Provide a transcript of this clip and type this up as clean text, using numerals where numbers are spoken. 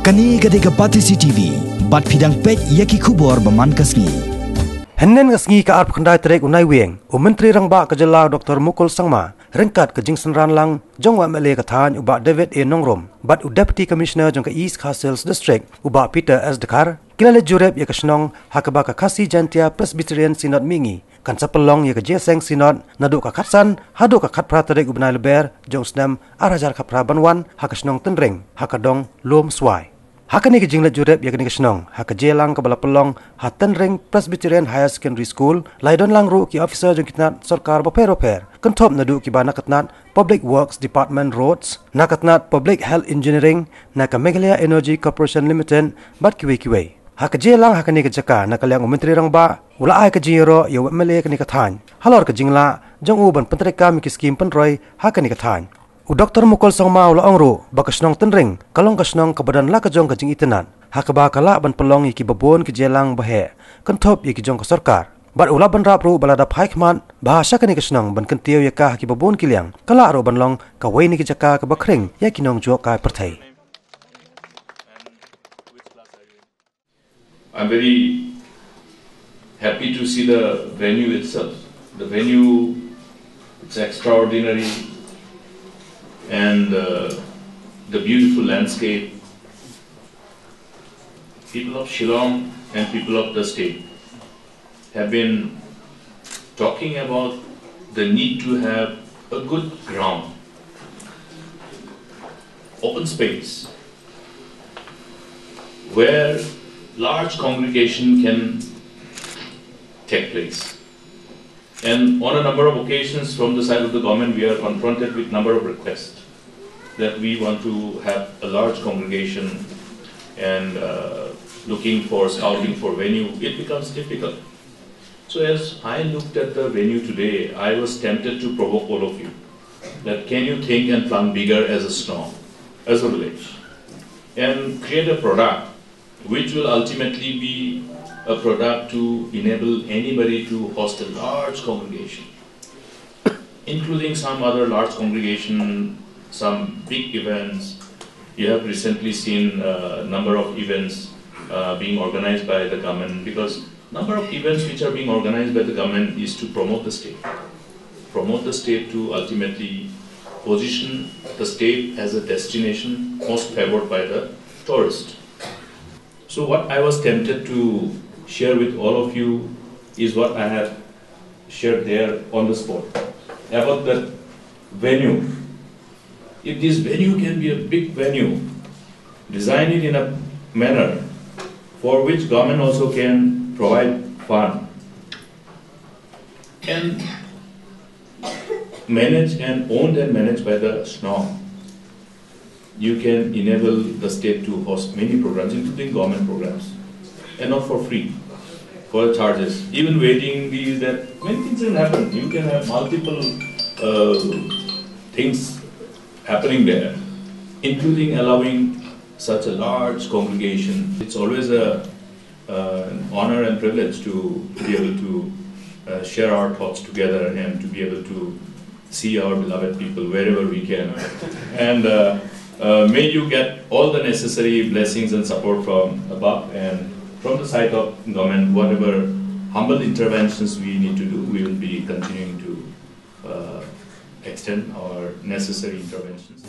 Kani gadega Patisi TV, bat pidang pek yaki kubor baman kasngi. Hennen ngasngi ka arp khandai trek unai weng, Menteri Rangba Kajala Dr. Mukul Sangma, rengkat ke jingsen ranlang, jongwa mele kathan uba David A. Nongrom, bat Deputy Commissioner jong ka East Castles District, uba Peter S. Dekar, kilale Jurip ya kasnong hakaba ka Kasi Jantia Presbyterian Synod Mihngi, kan sa Pynlong ya ka Jeseng Synod, nadu ka Katsan, hadu ka Katpra trek ubnai leber, jong snem arajar kapra banwan, hakasnong Tynring, hakadong lom swai. Hakani ke jinglet Jurip ya kini kesnong, hakajelang ke bala Pynlong, ha Tynring Presbyterian Higher Secondary School, laidon langru ki officer jong kitnat sarkar baper-baper, kentop nadu ki bana katnat Public Works Department Roads, nakatnat Public Health Engineering, naka Meghalaya Energy Corporation Limited, bat kiwe-kiwe. Hakajelang hakani ke jaka nakaliang Menteri Rangba, ula ai ke jiro ya wemele kini kathan, halor ke jingla, jong uban pentreka miki skim penroy hakani kathan. Dr. Mukul Sangma ula ongru bakasnong Tynring kalong kasnong kabadan la kajong kajing itenan hakaba kala ban Pynlong iki babon ke jelang bahe kentop iki jong ka sarkar bat ula ban rapru balada phaikman bahasa kani kasnong ban kentiu yaka ki babon kiliang kala ro ban long ka waini ki jaka ka bakring ya kinong jo ka perthai. I'm very happy to see the venue itself. The venue, it's extraordinary. And the beautiful landscape. People of Shillong and people of the state have been talking about the need to have a good ground, open space, where large congregation can take place. And on a number of occasions from the side of the government, we are confronted with number of requests that we want to have a large congregation and looking for, scouting for venue, it becomes difficult. So as I looked at the venue today, I was tempted to provoke all of you that can you think and plan bigger as a snow, as a village, and create a product which will ultimately be a product to enable anybody to host a large congregation, including some other large congregation, some big events. You have recently seen a number of events being organized by the government, because number of events which are being organized by the government is to promote the state to ultimately position the state as a destination most favored by the tourist. So what I was tempted to share with all of you is what I have shared there on the spot about the venue. If this venue can be a big venue, design it in a manner for which government also can provide fund and managed and owned and managed by the SNOM, you can enable the state to host many programs, including government programs, and not for free, for charges. Even waiting is that many things can happen. You can have multiple things happening there, including allowing such a large congregation. It's always an honor and privilege to be able to share our thoughts together and to be able to see our beloved people wherever we can. And may you get all the necessary blessings and support from above and from the side of government. Whatever humble interventions we need to do, we will be continuing to extend our necessary interventions.